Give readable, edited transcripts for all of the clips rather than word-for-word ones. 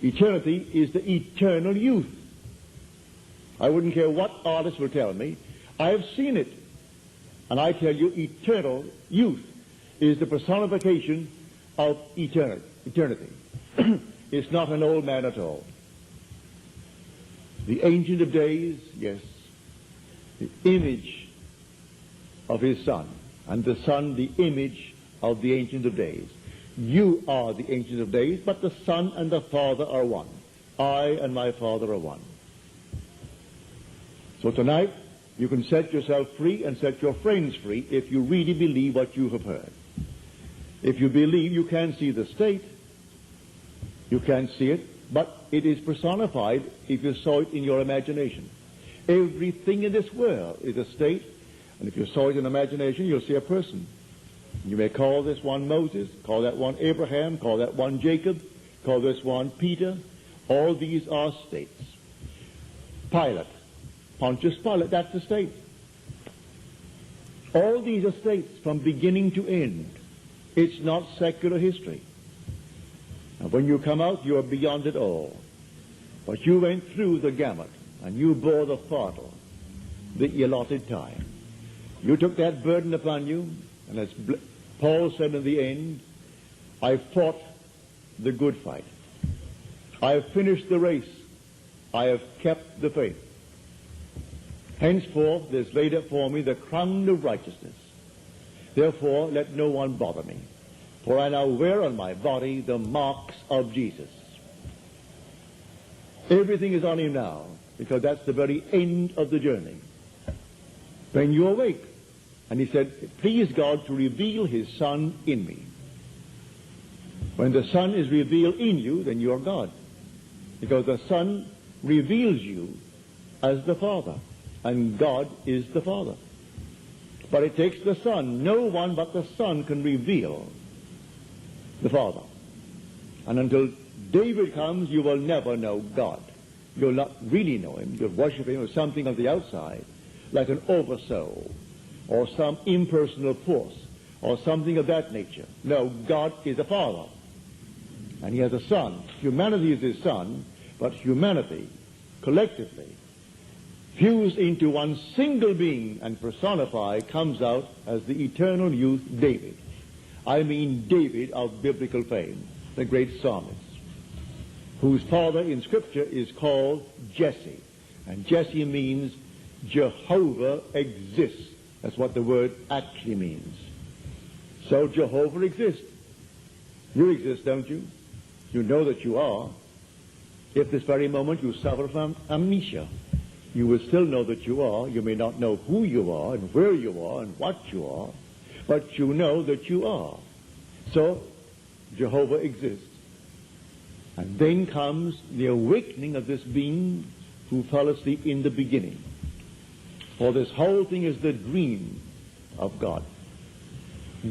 Eternity is the eternal youth. I wouldn't care what artist will tell me. I have seen it. And I tell you, eternal youth is the personification of eternity. It's not an old man at all. The Ancient of Days, yes, the image of his Son, and the Son the image of the Ancient of Days. You are the Ancient of Days, but the Son and the Father are one. I and my Father are one. So tonight, you can set yourself free and set your friends free if you really believe what you have heard. If you believe, you can see the state. You can see it, but it is personified if you saw it in your imagination. Everything in this world is a state, and if you saw it in imagination, you'll see a person. You may call this one Moses, call that one Abraham, call that one Jacob, call this one Peter. All these are states. Pilate, Pontius Pilate, that's the state. All these are states from beginning to end. It's not secular history. And when you come out, you are beyond it all. But you went through the gamut, and you bore the fardel, the allotted time. You took that burden upon you, and as Paul said in the end, I fought the good fight. I have finished the race. I have kept the faith. Henceforth there is laid up for me the crown of righteousness. Therefore let no one bother me, for I now wear on my body the marks of Jesus. Everything is on him now, because that's the very end of the journey. When you awake, and he said, please God to reveal his Son in me. When the Son is revealed in you, then you are God, because the Son reveals you as the Father, and God is the Father. But it takes the Son. No one but the Son can reveal the Father. And until David comes, you will never know God. You'll not really know him. You'll worship him as something on the outside, like an oversoul, or some impersonal force, or something of that nature. No, God is a Father, and he has a Son. Humanity is his Son, but humanity, collectively, fused into one single being and personified, comes out as the eternal youth David. I mean David of biblical fame, the great psalmist, whose father in Scripture is called Jesse. And Jesse means Jehovah exists. That's what the word actually means. So Jehovah exists. You exist, don't you? You know that you are. If this very moment you suffer from amnesia, you will still know that you are. You may not know who you are and where you are and what you are, but you know that you are. So Jehovah exists. And then comes the awakening of this being who fell asleep in the beginning. For this whole thing is the dream of God.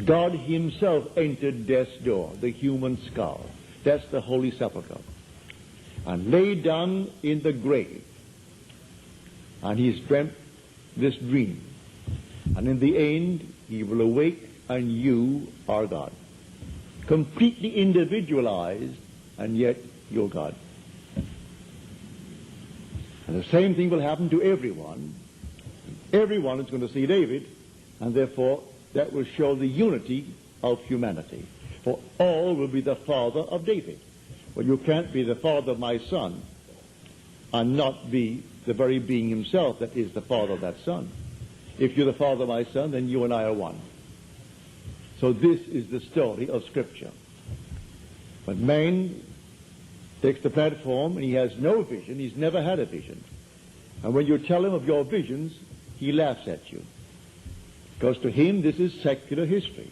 God himself entered death's door, the human skull. That's the Holy Sepulchre. And laid down in the grave. And he's dreamt this dream. And in the end, he will awake and you are God. Completely individualized, and yet you're God. And the same thing will happen to everyone. Everyone is going to see David, and therefore that will show the unity of humanity. For all will be the father of David. Well, you can't be the father of my son and not be the very being himself that is the father of that son. If you're the father of my son, then you and I are one. So this is the story of Scripture. But man takes the platform and he has no vision. He's never had a vision. And when you tell him of your visions, he laughs at you. Because to him this is secular history.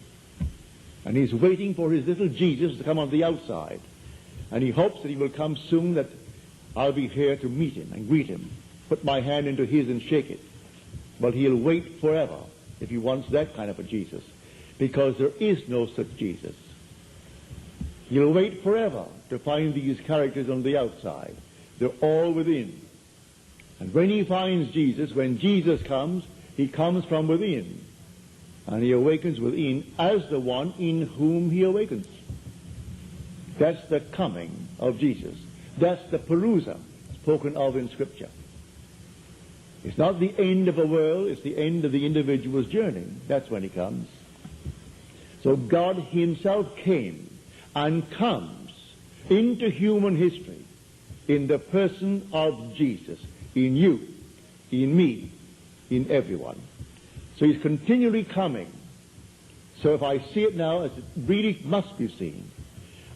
And he's waiting for his little Jesus to come on the outside. And he hopes that he will come soon, that I'll be here to meet him and greet him, put my hand into his and shake it. But he'll wait forever if he wants that kind of a Jesus, because there is no such Jesus. He'll wait forever to find these characters on the outside. They're all within. And when he finds Jesus, when Jesus comes, he comes from within. And he awakens within as the one in whom he awakens. That's the coming of Jesus. That's the Parousia spoken of in Scripture. It's not the end of a world, it's the end of the individual's journey. That's when he comes. So God himself came and comes into human history in the person of Jesus, in you, in me, in everyone. So he's continually coming. So if I see it now as it really must be seen,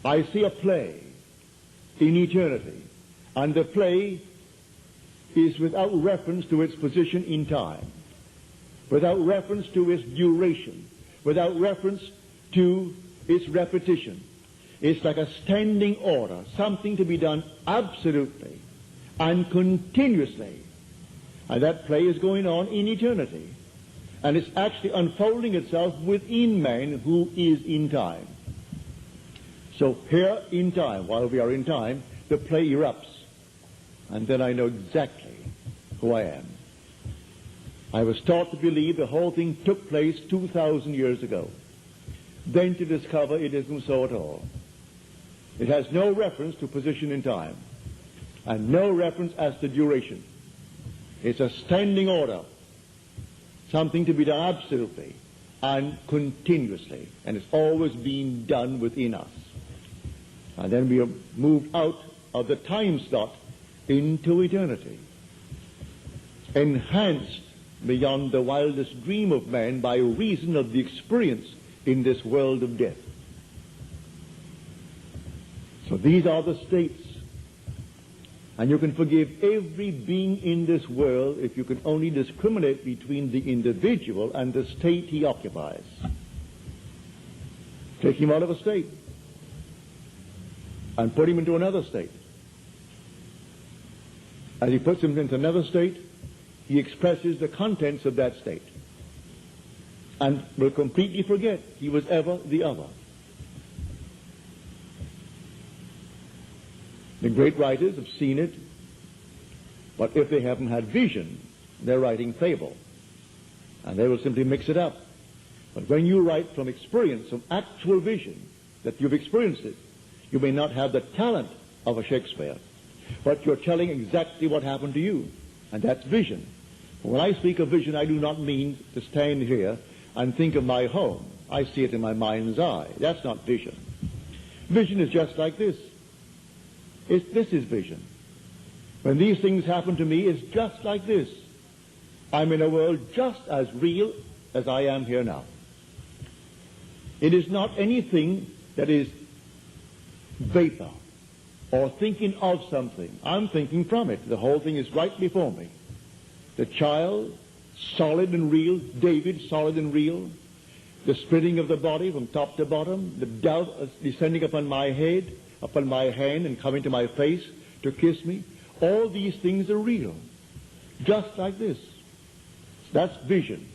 I see a play in eternity, and the play is without reference to its position in time, without reference to its duration, without reference to its repetition. It's like a standing order, something to be done absolutely and continuously. And that play is going on in eternity. And it's actually unfolding itself within man who is in time. So here in time, while we are in time, the play erupts. And then I know exactly who I am. I was taught to believe the whole thing took place 2,000 years ago. Then to discover it isn't so at all. It has no reference to position in time, and no reference as to duration. It's a standing order, something to be done absolutely and continuously, and it's always being done within us. And then we are moved out of the time slot into eternity, enhanced beyond the wildest dream of man by reason of the experience in this world of death. So these are the states. And you can forgive every being in this world if you can only discriminate between the individual and the state he occupies. Take him out of a state and put him into another state. As he puts him into another state, he expresses the contents of that state and will completely forget he was ever the other. The great writers have seen it, but if they haven't had vision, they're writing fable, and they will simply mix it up. But when you write from experience, from actual vision, that you've experienced it, you may not have the talent of a Shakespeare, but you're telling exactly what happened to you, and that's vision. When I speak of vision, I do not mean to stand here and think of my home. I see it in my mind's eye. That's not vision. Vision is just like this. This is vision. When these things happen to me, it's just like this. I'm in a world just as real as I am here now. It is not anything that is vapor or thinking of something. I'm thinking from it. The whole thing is right before me. The child, solid and real. David, solid and real. The splitting of the body from top to bottom. The dove descending upon my head, upon my hand, and coming to my face to kiss me. All these things are real. Just like this. That's vision.